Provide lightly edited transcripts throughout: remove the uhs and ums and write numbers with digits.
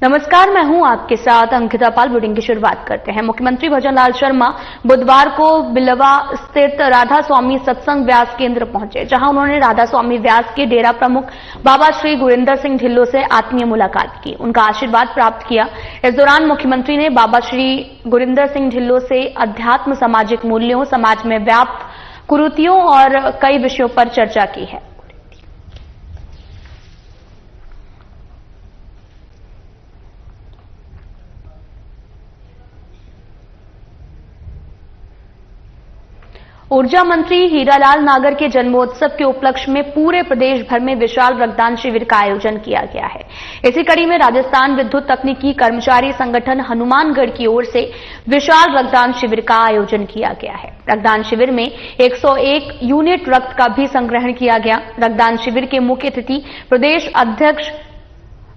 नमस्कार, मैं हूं आपके साथ अंकिता पाल। बुलेटिन की शुरुआत करते हैं। मुख्यमंत्री भजनलाल शर्मा बुधवार को बिलवा स्थित राधा स्वामी सत्संग व्यास केंद्र पहुंचे, जहां उन्होंने राधा स्वामी व्यास के डेरा प्रमुख बाबा श्री गुरिंदर सिंह ढिल्लों से आत्मीय मुलाकात की, उनका आशीर्वाद प्राप्त किया। इस दौरान मुख्यमंत्री ने बाबा श्री गुरिंदर सिंह ढिल्लों से अध्यात्म, सामाजिक मूल्यों, समाज में व्याप्त कुरीतियों और कई विषयों पर चर्चा की है। ऊर्जा मंत्री हीरालाल नागर के जन्मोत्सव के उपलक्ष्य में पूरे प्रदेश भर में विशाल रक्तदान शिविर का आयोजन किया गया है। इसी कड़ी में राजस्थान विद्युत तकनीकी कर्मचारी संगठन हनुमानगढ़ की ओर से विशाल रक्तदान शिविर का आयोजन किया गया है। रक्तदान शिविर में 101 यूनिट रक्त का भी संग्रहण किया गया। रक्तदान शिविर के मुख्य अतिथि प्रदेश अध्यक्ष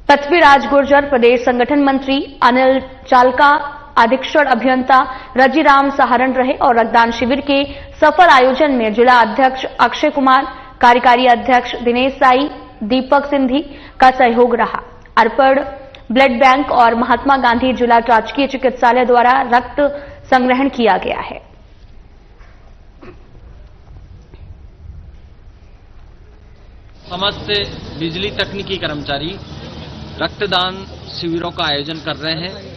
पृथ्वीराज गुर्जर, प्रदेश संगठन मंत्री अनिल चालका, अधीक्षण अभियंता रजीराम सहारण रहे और रक्तदान शिविर के सफल आयोजन में जिला अध्यक्ष अक्षय कुमार, कार्यकारी अध्यक्ष दिनेश साई, दीपक सिंधी का सहयोग रहा। अर्पण ब्लड बैंक और महात्मा गांधी जिला राजकीय चिकित्सालय द्वारा रक्त संग्रहण किया गया है। समस्त बिजली तकनीकी कर्मचारी रक्तदान शिविरों का आयोजन कर रहे हैं।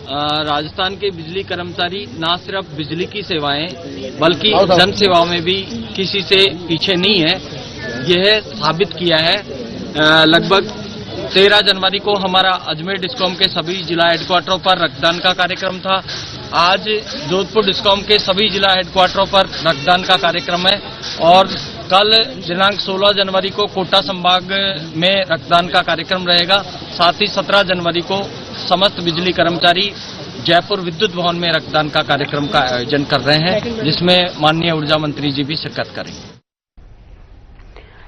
राजस्थान के बिजली कर्मचारी न सिर्फ बिजली की सेवाएं बल्कि जन सेवाओं में भी किसी से पीछे नहीं है, यह साबित किया है। लगभग 13 जनवरी को हमारा अजमेर डिस्कॉम के सभी जिला हेडक्वार्टरों पर रक्तदान का कार्यक्रम था। आज जोधपुर डिस्कॉम के सभी जिला हेडक्वार्टरों पर रक्तदान का कार्यक्रम है और कल दिनांक 16 जनवरी को कोटा संभाग में रक्तदान का कार्यक्रम रहेगा। साथ ही 17 जनवरी को समस्त बिजली कर्मचारी जयपुर विद्युत भवन में रक्तदान का कार्यक्रम का आयोजन कर रहे हैं, जिसमें माननीय ऊर्जा मंत्री जी भी शिरकत करेंगे।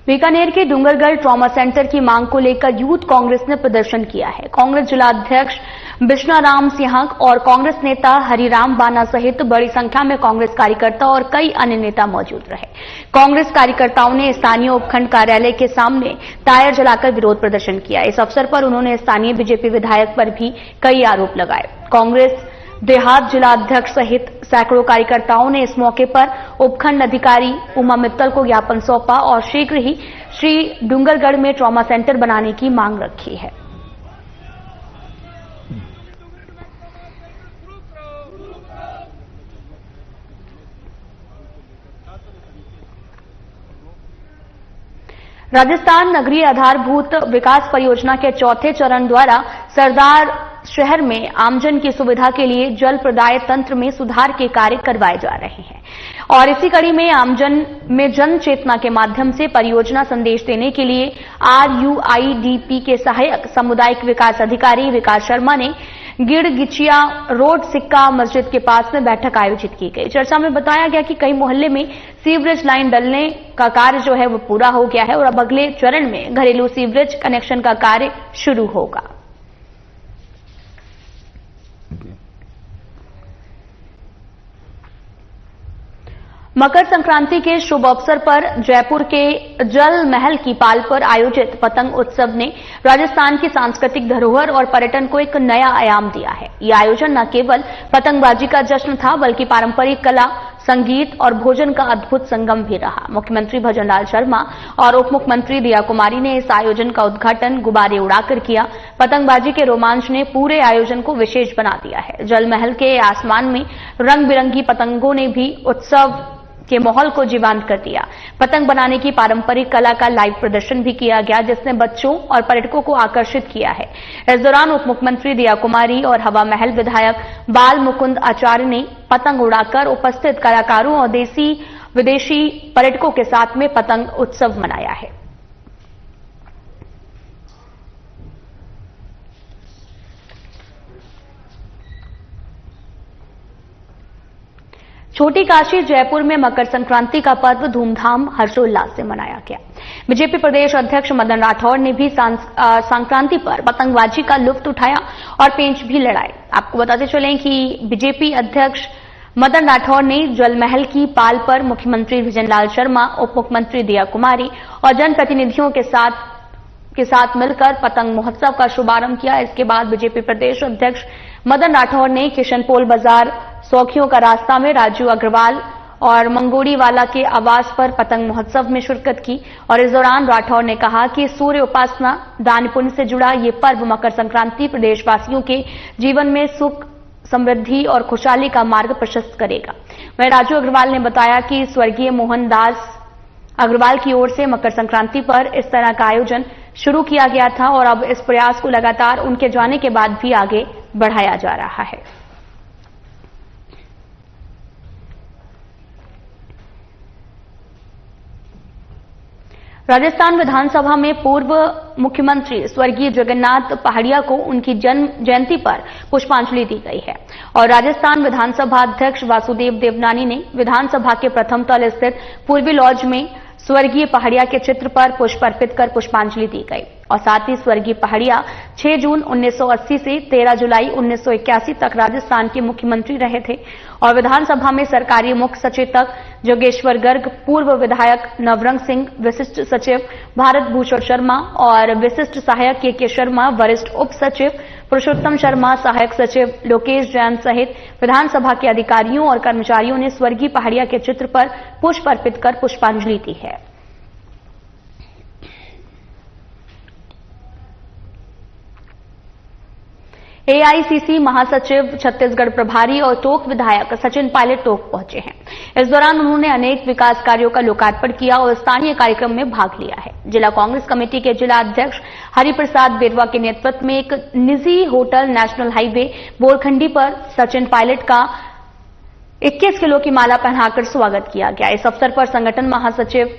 बीकानेर के डूंगरगढ़ ट्रॉमा सेंटर की मांग को लेकर यूथ कांग्रेस ने प्रदर्शन किया है। कांग्रेस जिला अध्यक्ष बिश्नाराम सिंहक और कांग्रेस नेता हरिराम बाना सहित बड़ी संख्या में कांग्रेस कार्यकर्ता और कई अन्य नेता मौजूद रहे। कांग्रेस कार्यकर्ताओं ने स्थानीय उपखंड कार्यालय के सामने टायर जलाकर विरोध प्रदर्शन किया। इस अवसर पर उन्होंने स्थानीय बीजेपी विधायक पर भी कई आरोप लगाए। कांग्रेस देहात जिला अध्यक्ष सहित सैकड़ों कार्यकर्ताओं ने इस मौके पर उपखंड अधिकारी उमा मित्तल को ज्ञापन सौंपा और शीघ्र ही श्री डूंगरगढ़ में ट्रॉमा सेंटर बनाने की मांग रखी है। राजस्थान नगरीय आधारभूत विकास परियोजना के चौथे चरण द्वारा सरदार शहर में आमजन की सुविधा के लिए जल प्रदाय तंत्र में सुधार के कार्य करवाए जा रहे हैं और इसी कड़ी में आमजन में जन चेतना के माध्यम से परियोजना संदेश देने के लिए RUIDP के सहायक सामुदायिक विकास अधिकारी विकास शर्मा ने गिड़गिचिया रोड सिक्का मस्जिद के पास में बैठक आयोजित की गई। चर्चा में बताया गया कि कई मोहल्ले में सीवरेज लाइन डलने का कार्य जो है वो पूरा हो गया है और अब अगले चरण में घरेलू सीवरेज कनेक्शन का कार्य शुरू होगा। मकर संक्रांति के शुभ अवसर पर जयपुर के जल महल की पाल पर आयोजित पतंग उत्सव ने राजस्थान की सांस्कृतिक धरोहर और पर्यटन को एक नया आयाम दिया है। यह आयोजन न केवल पतंगबाजी का जश्न था बल्कि पारंपरिक कला, संगीत और भोजन का अद्भुत संगम भी रहा। मुख्यमंत्री भजनलाल शर्मा और उप मुख्यमंत्री दिया कुमारी ने इस आयोजन का उद्घाटन गुब्बारे उड़ाकर किया। पतंगबाजी के रोमांच ने पूरे आयोजन को विशेष बना दिया है। जल महल के आसमान में रंग बिरंगी पतंगों ने भी उत्सव के माहौल को जीवंत कर दिया। पतंग बनाने की पारंपरिक कला का लाइव प्रदर्शन भी किया गया, जिसने बच्चों और पर्यटकों को आकर्षित किया है। इस दौरान उप मुख्यमंत्री दिया कुमारी और हवा महल विधायक बाल मुकुंद आचार्य ने पतंग उड़ाकर उपस्थित कलाकारों और देसी विदेशी पर्यटकों के साथ में पतंग उत्सव मनाया है। छोटी काशी जयपुर में मकर संक्रांति का पर्व धूमधाम हर्षोल्लास से मनाया गया। बीजेपी प्रदेश अध्यक्ष मदन राठौड़ ने भी संक्रांति पर पतंगबाजी का लुत्फ उठाया और पेंच भी लड़ाए। आपको बताते चलें कि बीजेपी अध्यक्ष मदन राठौड़ ने जलमहल की पाल पर मुख्यमंत्री भजनलाल शर्मा, उप मुख्यमंत्री दिया कुमारी और जनप्रतिनिधियों के साथ के साथ मिलकर पतंग महोत्सव का शुभारंभ किया। इसके बाद बीजेपी प्रदेश अध्यक्ष मदन राठौर ने किशनपोल बाजार, सौखियों का रास्ता में राजू अग्रवाल और मंगोड़ीवाला के आवास पर पतंग महोत्सव में शिरकत की और इस दौरान राठौर ने कहा कि सूर्य उपासना, दान पुण्य से जुड़ा ये पर्व मकर संक्रांति प्रदेशवासियों के जीवन में सुख, समृद्धि और खुशहाली का मार्ग प्रशस्त करेगा। वहीं राजू अग्रवाल ने बताया कि स्वर्गीय मोहनदास अग्रवाल की ओर से मकर संक्रांति पर इस तरह का आयोजन शुरू किया गया था और अब इस प्रयास को लगातार उनके जाने के बाद भी आगे बढ़ाया जा रहा है। राजस्थान विधानसभा में पूर्व मुख्यमंत्री स्वर्गीय जगन्नाथ पहाड़िया को उनकी जन्म जयंती पर पुष्पांजलि दी गई है और राजस्थान विधानसभा अध्यक्ष वासुदेव देवनानी ने विधानसभा के प्रथम तल स्थित पूर्वी लॉज में स्वर्गीय पहाड़िया के चित्र पर पुष्प अर्पित कर पुष्पांजलि दी गई और साथ ही स्वर्गीय पहाड़िया 6 जून 1980 से 13 जुलाई 1981 तक राजस्थान के मुख्यमंत्री रहे थे और विधानसभा में सरकारी मुख्य सचेतक जोगेश्वर गर्ग, पूर्व विधायक नवरंग सिंह, विशिष्ट सचिव भारत भूषण शर्मा और विशिष्ट सहायक के शर्मा, वरिष्ठ उप सचिव पुरुषोत्तम शर्मा, सहायक सचिव लोकेश जैन सहित विधानसभा के अधिकारियों और कर्मचारियों ने स्वर्गीय पहाड़िया के चित्र पर पुष्प अर्पित कर पुष्पांजलि दी है। एआईसीसी महासचिव, छत्तीसगढ़ प्रभारी और टोंक विधायक सचिन पायलट टोंक पहुंचे हैं। इस दौरान उन्होंने अनेक विकास कार्यों का लोकार्पण किया और स्थानीय कार्यक्रम में भाग लिया है। जिला कांग्रेस कमेटी के जिला अध्यक्ष हरिप्रसाद बेरवा के नेतृत्व में एक निजी होटल नेशनल हाईवे बोरखंडी पर सचिन पायलट का 21 किलो की माला पहनाकर स्वागत किया गया। इस अवसर पर संगठन महासचिव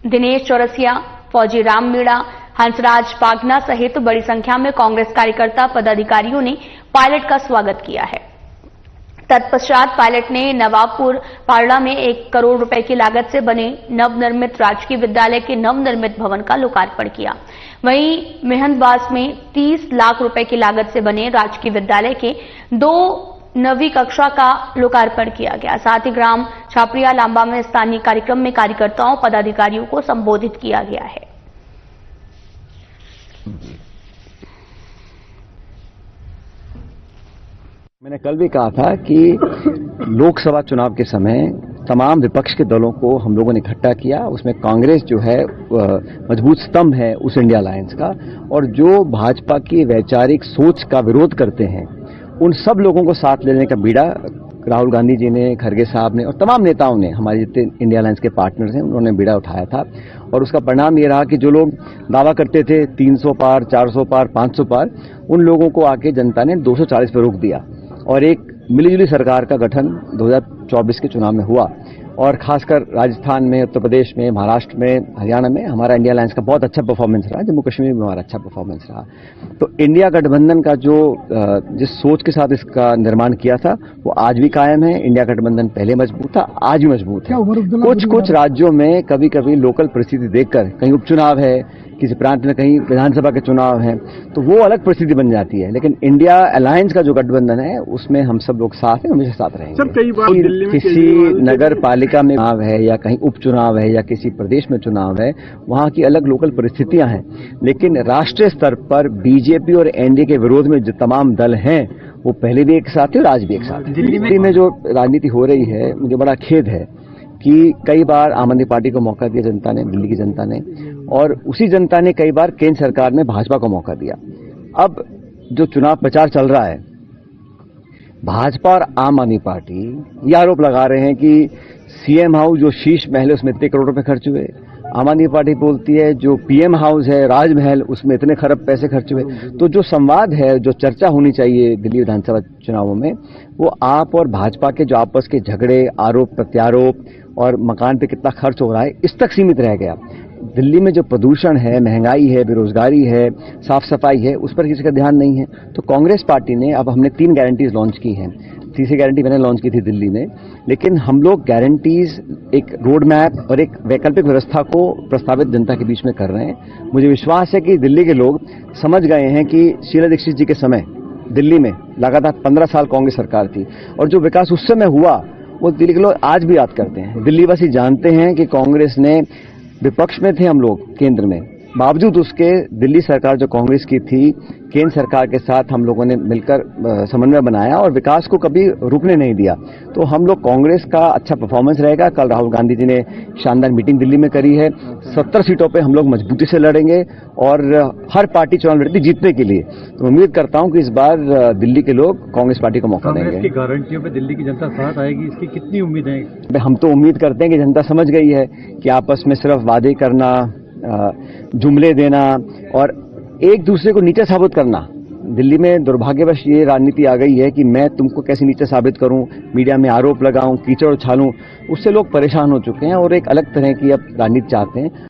दिनेश चौरसिया, फौजी राम मीणा, हंसराज पागना सहित बड़ी संख्या में कांग्रेस कार्यकर्ता, पदाधिकारियों ने पायलट का स्वागत किया है। तत्पश्चात पायलट ने नवाबपुर पारड़ा में 1 करोड़ रुपए की लागत से बने नवनिर्मित राजकीय विद्यालय के नवनिर्मित भवन का लोकार्पण किया। वहीं मेहंदबास में 30 लाख रुपए की लागत से बने राजकीय विद्यालय के 2 9वीं कक्षा का लोकार्पण किया गया। साथ ही ग्राम छापरिया लांबा में स्थानीय कार्यक्रम में कार्यकर्ताओं, पदाधिकारियों को संबोधित किया गया है। मैंने कल भी कहा था कि लोकसभा चुनाव के समय तमाम विपक्ष के दलों को हम लोगों ने इकट्ठा किया। उसमें कांग्रेस जो है मजबूत स्तंभ है उस इंडिया अलायंस का, और जो भाजपा की वैचारिक सोच का विरोध करते हैं उन सब लोगों को साथ लेने का बीड़ा राहुल गांधी जी ने, खड़गे साहब ने और तमाम नेताओं ने, हमारे जितने इंडिया अलायंस के पार्टनर्स हैं, उन्होंने बीड़ा उठाया था। और उसका परिणाम ये रहा कि जो लोग दावा करते थे 300 पार, 400 पार, 500 पार, उन लोगों को आके जनता ने 240 पर रोक दिया और एक मिलीजुली सरकार का गठन 2024 के चुनाव में हुआ। और खासकर राजस्थान में, उत्तर प्रदेश में, महाराष्ट्र में, हरियाणा में हमारा इंडिया अलायंस का बहुत अच्छा परफॉर्मेंस रहा। जम्मू कश्मीर में हमारा अच्छा परफॉर्मेंस रहा। तो इंडिया गठबंधन का जो जिस सोच के साथ इसका निर्माण किया था वो आज भी कायम है। इंडिया गठबंधन पहले मजबूत था, आज भी मजबूत है। कुछ राज्यों में कभी कभी लोकल परिस्थिति देखकर, कहीं उपचुनाव है, किसी प्रांत में कहीं विधानसभा के चुनाव हैं, तो वो अलग परिस्थिति बन जाती है। लेकिन इंडिया अलायंस का जो गठबंधन है उसमें हम सब लोग साथ हैं, हमेशा साथ रहेंगे। कई बार दिल्ली में किसी नगर पालिका में चुनाव है या कहीं उपचुनाव है या किसी प्रदेश में चुनाव है, वहां की अलग लोकल परिस्थितियां हैं। लेकिन राष्ट्रीय स्तर पर बीजेपी और एनडीए के विरोध में जो तमाम दल हैं वो पहले भी एक साथ थे और आज भी एक साथ हैं। दिल्ली में जो राजनीति हो रही है, मुझे बड़ा खेद है कि कई बार आम आदमी पार्टी को मौका दिया जनता ने, दिल्ली की जनता ने, और उसी जनता ने कई बार केंद्र सरकार में भाजपा को मौका दिया। अब जो चुनाव प्रचार चल रहा है, भाजपा और आम आदमी पार्टी ये आरोप लगा रहे हैं कि सीएम हाउस जो शीश महल है उसमें इतने करोड़ रुपए खर्च हुए। आम आदमी पार्टी बोलती है जो पीएम हाउस है, राजमहल, उसमें इतने खरब पैसे खर्च हुए। तो जो संवाद है, जो चर्चा होनी चाहिए दिल्ली विधानसभा चुनावों में, वो आप और भाजपा के जो आपस के झगड़े, आरोप प्रत्यारोप और मकान पे कितना खर्च हो रहा है, इस तक सीमित रह गया। दिल्ली में जो प्रदूषण है, महंगाई है, बेरोजगारी है, साफ सफाई है, उस पर किसी का ध्यान नहीं है। तो कांग्रेस पार्टी ने, अब हमने 3 गारंटीज लॉन्च की हैं। तीसरी गारंटी मैंने लॉन्च की थी दिल्ली में, लेकिन हम लोग गारंटीज, एक रोड मैप और एक वैकल्पिक व्यवस्था को प्रस्तावित जनता के बीच में कर रहे हैं। मुझे विश्वास है कि दिल्ली के लोग समझ गए हैं कि शीला दीक्षित जी के समय दिल्ली में लगातार 15 साल कांग्रेस सरकार थी और जो विकास उस समय हुआ वो दिल्ली के लोग आज भी याद करते हैं। दिल्ली वासी जानते हैं कि कांग्रेस ने, विपक्ष में थे हम लोग केंद्र में, बावजूद उसके दिल्ली सरकार जो कांग्रेस की थी, केंद्र सरकार के साथ हम लोगों ने मिलकर समन्वय बनाया और विकास को कभी रुकने नहीं दिया। तो हम लोग कांग्रेस का अच्छा परफॉर्मेंस रहेगा। कल राहुल गांधी जी ने शानदार मीटिंग दिल्ली में करी है। 70 सीटों पे हम लोग मजबूती से लड़ेंगे और हर पार्टी चुनाव लड़ती जीतने के लिए। तो उम्मीद करता हूं कि इस बार दिल्ली के लोग कांग्रेस पार्टी को मौका देंगे। कांग्रेस की गारंटियों पे दिल्ली की जनता साथ आएगी, इसकी कितनी उम्मीद है? हम तो उम्मीद करते हैं कि जनता समझ गई है कि आपस में सिर्फ वादे करना, जुमले देना और एक दूसरे को नीचा साबित करना, दिल्ली में दुर्भाग्यवश ये राजनीति आ गई है कि मैं तुमको कैसे नीचा साबित करूं, मीडिया में आरोप लगाऊं, कीचड़ उछालूं, उससे लोग परेशान हो चुके हैं और एक अलग तरह की अब राजनीति चाहते हैं।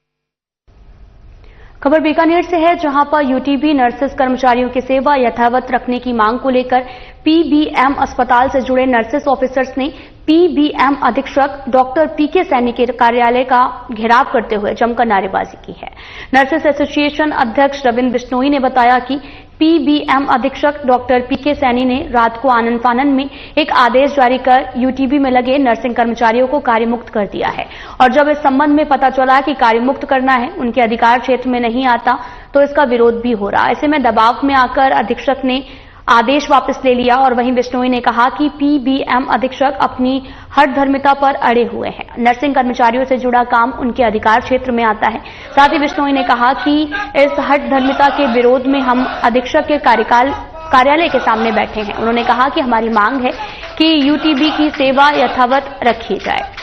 खबर बीकानेर से है, जहां पर यूटीबी नर्सेस कर्मचारियों की सेवा यथावत रखने की मांग को लेकर पीबीएम अस्पताल से जुड़े नर्सेस ऑफिसर्स ने पीबीएम अधीक्षक डॉक्टर पीके सैनी के कार्यालय का घेराव करते हुए जमकर नारेबाजी की है। नर्सेस एसोसिएशन अध्यक्ष रविंद्र बिश्नोई ने बताया कि पीबीएम अधीक्षक डॉक्टर पीके सैनी ने रात को आनन फानन में एक आदेश जारी कर यूटीबी में लगे नर्सिंग कर्मचारियों को कार्यमुक्त कर दिया है और जब इस संबंध में पता चला कि कार्यमुक्त करना है उनके अधिकार क्षेत्र में नहीं आता तो इसका विरोध भी हो रहा। ऐसे में दबाव में आकर अधीक्षक ने आदेश वापस ले लिया और वहीं बिश्नोई ने कहा कि पीबीएम अधीक्षक अपनी हठधर्मिता पर अड़े हुए हैं। नर्सिंग कर्मचारियों से जुड़ा काम उनके अधिकार क्षेत्र में आता है। साथ ही बिश्नोई ने कहा कि इस हठधर्मिता के विरोध में हम अधीक्षक के कार्यालय के सामने बैठे हैं। उन्होंने कहा कि हमारी मांग है कि यूटीबी की सेवा यथावत रखी जाए।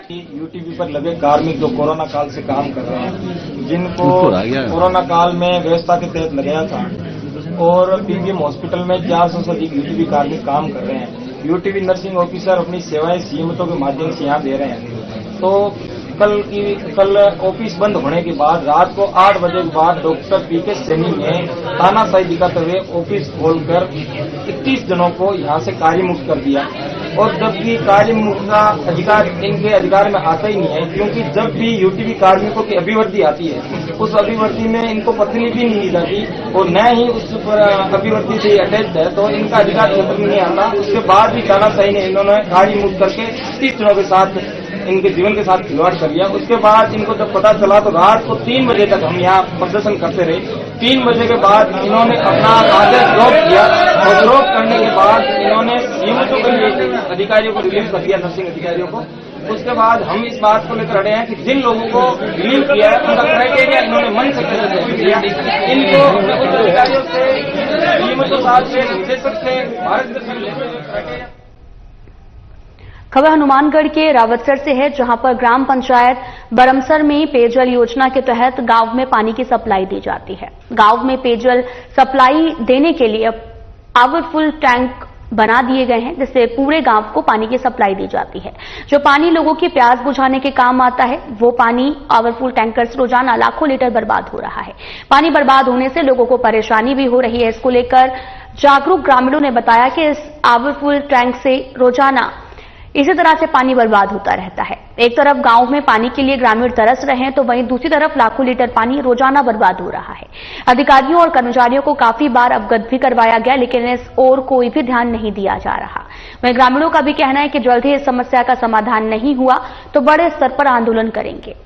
यूटीबी पर लगे कार्मिक जो कोरोना काल से काम कर रहे हैं, जिनको कोरोना काल में व्यवस्था के तहत लगाया था और पीबीएम हॉस्पिटल में 400 से अधिक यूटीबी कार्मिक काम कर रहे हैं। यूटीबी नर्सिंग ऑफिसर अपनी सेवाएं सीएमओ के माध्यम से यहाँ दे रहे हैं। तो कल ऑफिस बंद होने के बाद रात को 8 बजे के बाद डॉक्टर पीके सैनी ने तानाशाही दिखाते हुए ऑफिस खोलकर 21 जनों को यहाँ से कार्यमुक्त कर दिया और जबकि कार्यमुक्त का अधिकार इनके अधिकार में आता ही नहीं है, क्योंकि जब भी यूटीबी कार्मिकों की अभिवृद्धि आती है उस अभिवृद्धि में इनको पत्नी भी नहीं दी जाती और न ही उस अभिवृद्धि से अटैच है, तो इनका अधिकार क्षेत्र में नहीं आता। उसके बाद भी तानाशाही ने इन्होंने कार्यमुक्त करके 30 जनों के साथ इनके जीवन के साथ खिलवाड़ कर लिया। उसके बाद इनको जब पता चला तो रात को 3 बजे तक हम यहाँ प्रदर्शन करते रहे। 3 बजे के बाद इन्होंने अपना आदेश ड्रॉप किया और ड्रॉप करने के बाद इन्होंने सीएमओ के अधिकारियों को रिलीव कर दिया, नर्सिंग अधिकारियों को। उसके बाद हम इस बात को लेकर अड़े हैं कि जिन लोगों को रिलीव किया है उनका क्राइटेरिया इन्होंने मन से किया। इनको उच्च अधिकारियों से, सीएमओ साहब से, निदेशक से, भारत दर्शन क्राइटेरिया। खबर हनुमानगढ़ के रावतसर से है, जहां पर ग्राम पंचायत बरमसर में पेयजल योजना के तहत गांव में पानी की सप्लाई दी जाती है। गांव में पेयजल सप्लाई देने के लिए पावरफुल टैंक बना दिए गए हैं, जिससे पूरे गांव को पानी की सप्लाई दी जाती है। जो पानी लोगों की प्यास बुझाने के काम आता है, वो पानी पावरफुल टैंकर से रोजाना लाखों लीटर बर्बाद हो रहा है। पानी बर्बाद होने से लोगों को परेशानी भी हो रही है। इसको लेकर जागरूक ग्रामीणों ने बताया कि इस पावरफुल टैंक से रोजाना इसी तरह से पानी बर्बाद होता रहता है। एक तरफ गांव में पानी के लिए ग्रामीण तरस रहे हैं, तो वहीं दूसरी तरफ लाखों लीटर पानी रोजाना बर्बाद हो रहा है। अधिकारियों और कर्मचारियों को काफी बार अवगत भी करवाया गया, लेकिन इस ओर कोई भी ध्यान नहीं दिया जा रहा। वहीं ग्रामीणों का भी कहना है कि जल्द ही इस समस्या का समाधान नहीं हुआ तो बड़े स्तर पर आंदोलन करेंगे।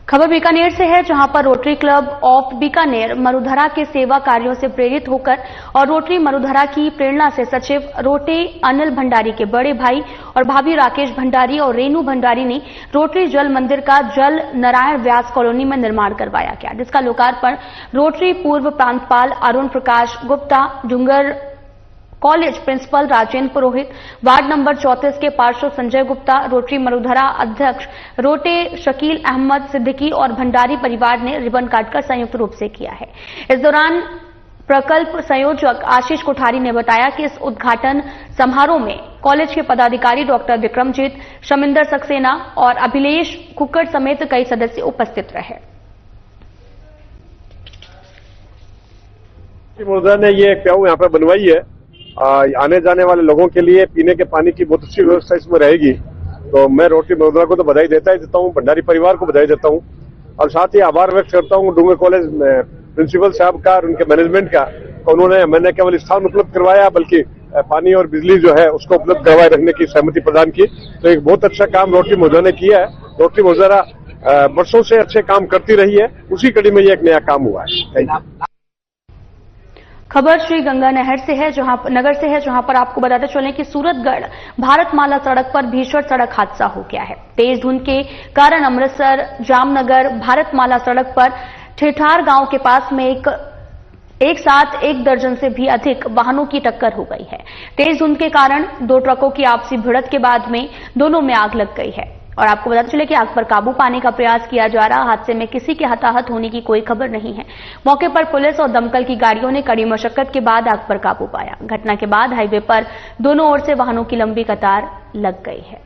खबर बीकानेर से है, जहां पर rotary club of Bikaner Marudhara के सेवा कार्यों से प्रेरित होकर और रोटरी मरुधरा की प्रेरणा से सचिव रोटे अनिल भंडारी के बड़े भाई और भाभी राकेश भंडारी और रेनू भंडारी ने रोटरी जल मंदिर का जल नारायण व्यास कॉलोनी में निर्माण करवाया गया, जिसका लोकार्पण रोटरी पूर्व प्रांतपाल अरुण प्रकाश गुप्ता, डूंगर कॉलेज प्रिंसिपल राजेंद्र पुरोहित, वार्ड नंबर 34 के पार्षद संजय गुप्ता, रोटरी मरुधरा अध्यक्ष रोटे शकील अहमद सिद्दीकी और भंडारी परिवार ने रिबन काटकर संयुक्त रूप से किया है। इस दौरान प्रकल्प संयोजक आशीष कोठारी ने बताया कि इस उद्घाटन समारोह में कॉलेज के पदाधिकारी डॉक्टर विक्रमजीत, शमिंदर सक्सेना और अभिलेष कुक्कड़ समेत कई सदस्य उपस्थित रहे। महोदय ने ये प्याऊ यहाँ पर बनवाई है। आने जाने वाले लोगों के लिए पीने के पानी की बहुत अच्छी व्यवस्था इसमें रहेगी। तो मैं रोटरी महोदय को तो बधाई देता हूँ, भंडारी परिवार को बधाई देता हूँ और साथ ही आभार व्यक्त करता हूँ डूंगर कॉलेज प्रिंसिपल साहब का और उनके मैनेजमेंट का। उन्होंने मैंने केवल स्थान उपलब्ध करवाया बल्कि पानी और बिजली जो है उसको उपलब्ध करवाए रखने की सहमति प्रदान की। तो एक बहुत अच्छा काम रोटरी महोदय ने किया है। रोटरी महोदय वर्षों से अच्छे काम करती रही है, उसी कड़ी में ये एक नया काम हुआ है। Thank you. खबर श्री गंगानगर से है, जहां पर आपको बताते चलें कि सूरतगढ़ भारतमाला सड़क पर भीषण सड़क हादसा हो गया है। तेज धुंध के कारण अमृतसर जामनगर भारतमाला सड़क पर ठेठार गांव के पास में एक साथ 1 दर्जन से भी अधिक वाहनों की टक्कर हो गई है। तेज धुंध के कारण 2 ट्रकों की आपसी भिड़ंत के बाद में दोनों में आग लग गई है और आपको बताते चले कि आग पर काबू पाने का प्रयास किया जा रहा। हादसे में किसी के हताहत होने की कोई खबर नहीं है। मौके पर पुलिस और दमकल की गाड़ियों ने कड़ी मशक्कत के बाद आग पर काबू पाया। घटना के बाद हाईवे पर दोनों ओर से वाहनों की लंबी कतार लग गई है।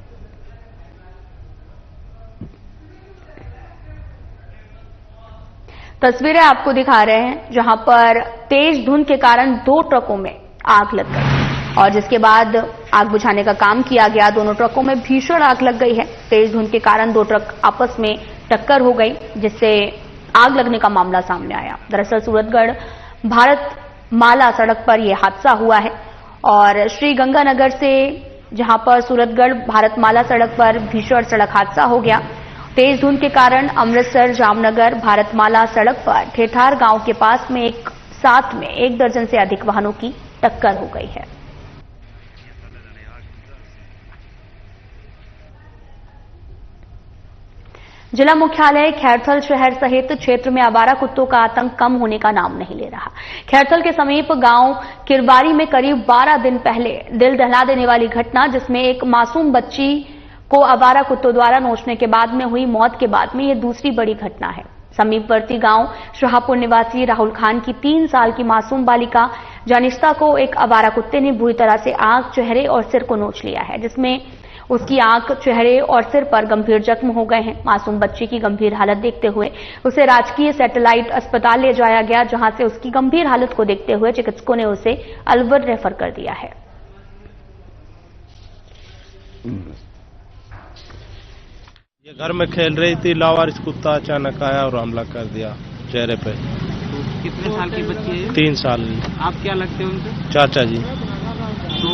तस्वीरें आपको दिखा रहे हैं जहां पर तेज धुंध के कारण 2 ट्रकों में आग लग गई और जिसके बाद आग बुझाने का काम किया गया। दोनों ट्रकों में भीषण आग लग गई है। तेज धुंध के कारण 2 ट्रक आपस में टक्कर हो गई जिससे आग लगने का मामला सामने आया। दरअसल सूरतगढ़ भारतमाला सड़क पर यह हादसा हुआ है और श्री गंगानगर से जहां पर सूरतगढ़ भारतमाला सड़क पर भीषण सड़क हादसा हो गया। तेज धुंध के कारण अमृतसर जामनगर भारतमाला सड़क पर ठेठार गांव के पास में एक साथ में 1 दर्जन से अधिक वाहनों की टक्कर हो गई है। जिला मुख्यालय खैरथल शहर सहित क्षेत्र में आवारा कुत्तों का आतंक कम होने का नाम नहीं ले रहा। खैरथल के समीप गांव किरबारी में करीब 12 दिन पहले दिल दहला देने वाली घटना, जिसमें एक मासूम बच्ची को आवारा कुत्तों द्वारा नोचने के बाद में हुई मौत के बाद में यह दूसरी बड़ी घटना है। समीपवर्ती गांव शाहपुर निवासी राहुल खान की 3 साल की मासूम बालिका जानिस्ता को एक आवारा कुत्ते ने बुरी तरह से आंख, चेहरे और सिर को नोच लिया है, जिसमें उसकी आंख, चेहरे और सिर पर गंभीर जख्म हो गए हैं। मासूम बच्ची की गंभीर हालत देखते हुए उसे राजकीय सैटेलाइट अस्पताल ले जाया गया, जहां से उसकी गंभीर हालत को देखते हुए चिकित्सकों ने उसे अलवर रेफर कर दिया है। ये घर में खेल रही थी, लावारिस कुत्ता अचानक आया और हमला कर दिया चेहरे पे। तो कितने साल की बच्ची है? 3 साल। आप क्या लगते हैं उनसे? चाचा जी। तो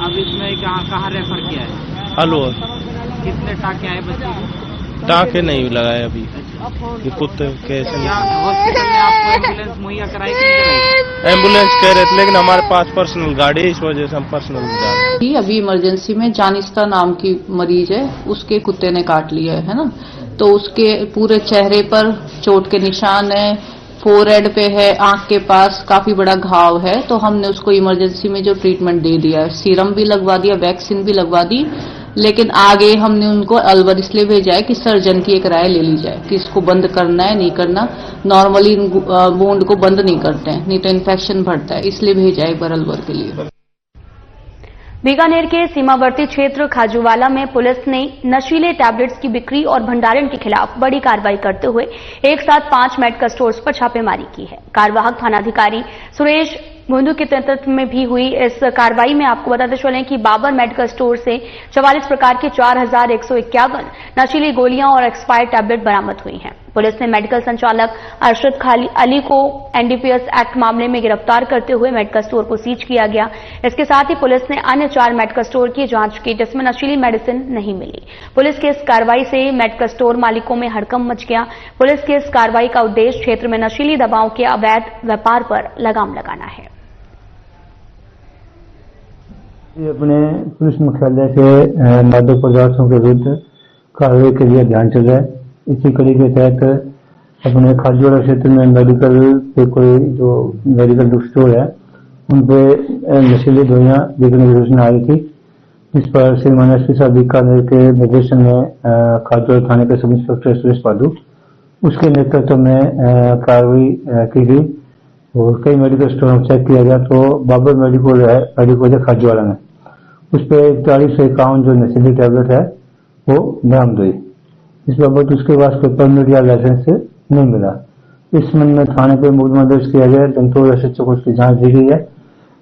अब इसमें कहाँ रेफर किया है? अलवर। कितने टाके आए बच्चे को? टाके नहीं लगाए अभी। ये कुत्ते कैसे? हॉस्पिटल में आपको एम्बुलेंस मुहैया कराई कि नहीं कराई? एम्बुलेंस कह रहे थे लेकिन हमारे पास पर्सनल गाड़ी है, इस वजह से हम पर्सनल जा रहे हैं। अभी इमरजेंसी में जानिस्ता नाम की मरीज है, उसके कुत्ते ने काट लिया है ना, तो उसके पूरे चेहरे पर चोट के निशान है, फोरहेड पे है, आंख के पास काफी बड़ा घाव है। तो हमने उसको इमरजेंसी में जो ट्रीटमेंट दे दिया है, सीरम भी लगवा दिया, वैक्सीन भी लगवा दी, लेकिन आगे हमने उनको अलवर इसलिए भेजा है कि सर्जन की एक राय ले ली जाए कि इसको बंद करना है नहीं करना। नॉर्मली वुंड को बंद नहीं करते हैं, नहीं तो इन्फेक्शन बढ़ता है, इसलिए भेजा है एक बार अलवर के लिए। बीकानेर के सीमावर्ती क्षेत्र खाजूवाला में पुलिस ने नशीले टैबलेट्स की बिक्री और भंडारण के खिलाफ बड़ी कार्रवाई करते हुए एक साथ 5 मेडिकल स्टोर्स पर छापेमारी की है। कार्यवाहक थानाधिकारी सुरेश मुंडू के नेतृत्व में भी हुई इस कार्रवाई में आपको बताते चलें कि बाबर मेडिकल स्टोर से 44 प्रकार के 4151 नशीली गोलियां और एक्सपायर्ड टैबलेट बरामद हुई हैं। पुलिस ने मेडिकल संचालक अरशद अली को एनडीपीएस एक्ट मामले में गिरफ्तार करते हुए मेडिकल स्टोर को सीज किया गया। इसके साथ ही पुलिस ने अन्य 4 मेडिकल स्टोर की जांच की, जिसमें नशीली मेडिसिन नहीं मिली। पुलिस की इस कार्रवाई से मेडिकल स्टोर मालिकों में हड़कंप मच गया। पुलिस की इस कार्रवाई का उद्देश्य क्षेत्र में नशीली दवाओं के अवैध व्यापार पर लगाम लगाना है। अपने पुलिस मुख्यालय से मादक पदार्थों के विरुद्ध कार्रवाई के लिए अभियान चल रहा है। इसी कड़ी के तहत अपने खाजूवाड़ा क्षेत्र में मेडिकल पे कोई जो मेडिकल बुक स्टोर है उन पे नशीली दवाइयां बिकने की सूचना आई थी, जिस पर श्रीमान एसपी साहब बीकानेर के निर्देशन में खाजूवाड़ा थाने के सब इंस्पेक्टर सुरेश पादू उसके नेतृत्व में कार्रवाई की गई। और कई मेडिकल स्टोर में चेक किया गया तो बाबर मेडिकल है खाजूवाड़ा में, उस पर 4151 जो नशीली टैबलेट है वो बरामद हुई। इस बाबत उसके पास कोई परमिट या लाइसेंस नहीं मिला। इस संबंध में थाने पे मुकदमा दर्ज किया गया, जंतु रक्षक को उसकी जांच दी गई है।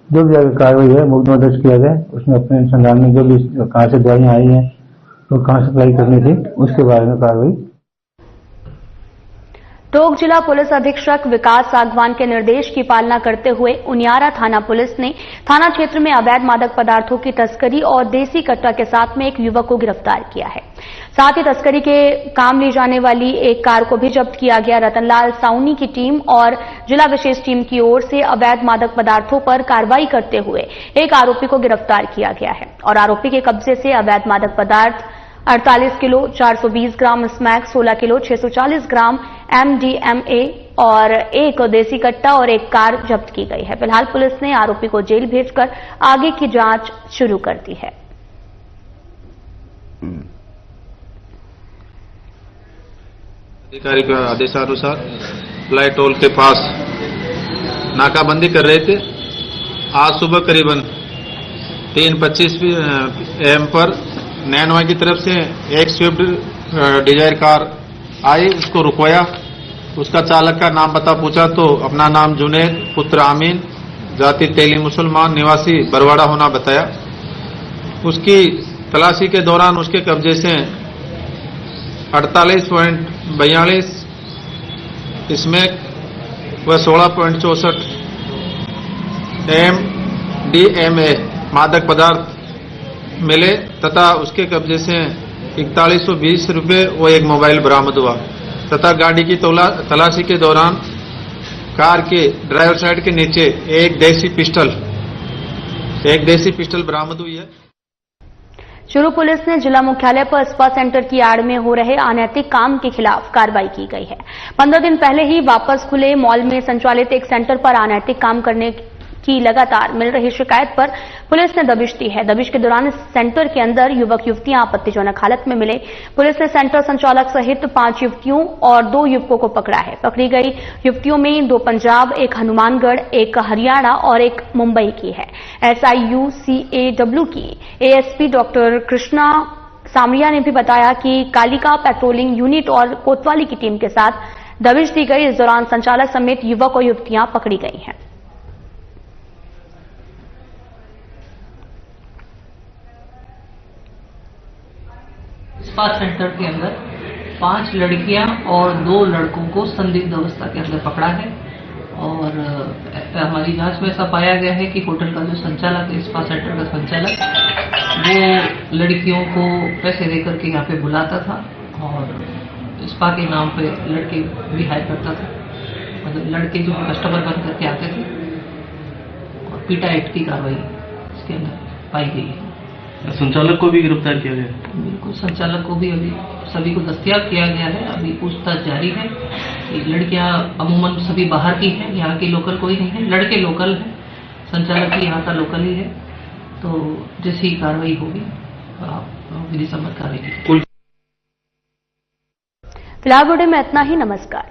जो भी आगे कार्रवाई है मुकदमा दर्ज किया गया, उसमें अपने अनुसंधान में जो भी कहाँ से दवाइयां आई हैं और कहाँ सप्लाई करनी थी उसके बारे में कार्रवाई। टोंक जिला पुलिस अधीक्षक विकास सागवान के निर्देश की पालना करते हुए उनियारा थाना पुलिस ने थाना क्षेत्र में अवैध मादक पदार्थों की तस्करी और देसी कट्टा के साथ में एक युवक को गिरफ्तार किया है। साथ ही तस्करी के काम ली जाने वाली एक कार को भी जब्त किया गया। रतनलाल साउनी की टीम और जिला विशेष टीम की ओर से अवैध मादक पदार्थों पर कार्रवाई करते हुए एक आरोपी को गिरफ्तार किया गया है और आरोपी के कब्जे से अवैध मादक पदार्थ 48 किलो 420 ग्राम स्मैक, 16 किलो 640 ग्राम MDMA और एक देसी कट्टा और एक कार जब्त की गई है। फिलहाल पुलिस ने आरोपी को जेल भेजकर आगे की जांच शुरू कर दी है। अधिकारी के आदेशानुसार फ्लाई टोल के पास नाकाबंदी कर रहे थे। आज सुबह करीबन 3:25 AM पर नैनवा की तरफ से एक स्विफ्ट डिजायर कार आई, उसको रुकवाया। उसका चालक का नाम पता पूछा तो अपना नाम जुनैद पुत्र आमीन, जाति तेली मुसलमान, निवासी बरवाड़ा होना बताया। उसकी तलाशी के दौरान उसके कब्जे से 48.42 इसमें व 16.64 MDMA मादक पदार्थ मिले तथा उसके कब्जे से 4120 रुपये व एक मोबाइल बरामद हुआ तथा गाड़ी की तलाशी के दौरान कार के ड्राइवर साइड के नीचे एक देसी पिस्टल बरामद हुई है। चूरू पुलिस ने जिला मुख्यालय पर स्पा सेंटर की आड़ में हो रहे अनैतिक काम के खिलाफ कार्रवाई की गई है। 15 दिन पहले ही वापस खुले मॉल में संचालित एक सेंटर पर अनैतिक काम करने की लगातार मिल रही शिकायत पर पुलिस ने दबिश दी है। दबिश के दौरान इस सेंटर के अंदर युवक युवतियां आपत्तिजनक हालत में मिले। पुलिस ने सेंटर संचालक सहित 5 युवतियों और 2 युवकों को पकड़ा है। पकड़ी गई युवतियों में 2 पंजाब, एक हनुमानगढ़, एक हरियाणा और एक मुंबई की है। SIU CAW की ASP डॉक्टर कृष्णा सामरिया ने भी बताया कि कालिका पेट्रोलिंग यूनिट और कोतवाली की टीम के साथ दबिश दी गई। इस दौरान संचालक समेत युवक और युवतियां पकड़ी गई हैं। स्पा सेंटर के अंदर 5 लड़कियां और 2 लड़कों को संदिग्ध अवस्था के अंदर पकड़ा है और हमारी जांच में ऐसा पाया गया है कि होटल का जो संचालक है, स्पा सेंटर का संचालक, वो लड़कियों को पैसे देकर के यहाँ पे बुलाता था और स्पा के नाम पे लड़के भी हायर करता था। मतलब लड़के जो कस्टमर बन करके आते थे और पीटा एक्ट की कार्रवाई इसके अंदर पाई गई है। संचालक को भी गिरफ्तार किया गया। बिल्कुल, संचालक को भी अभी सभी को दस्तयाब किया गया है। अभी पूछताछ जारी है। ये लड़कियां अमूमन सभी बाहर की हैं, यहाँ की लोकल कोई नहीं है। लड़के लोकल हैं, संचालक ही यहाँ का लोकल ही है। तो जैसी कार्रवाई होगी आप विधि सम्मत कार्रवाई की। फिलहाल वीडियो में इतना ही। नमस्कार।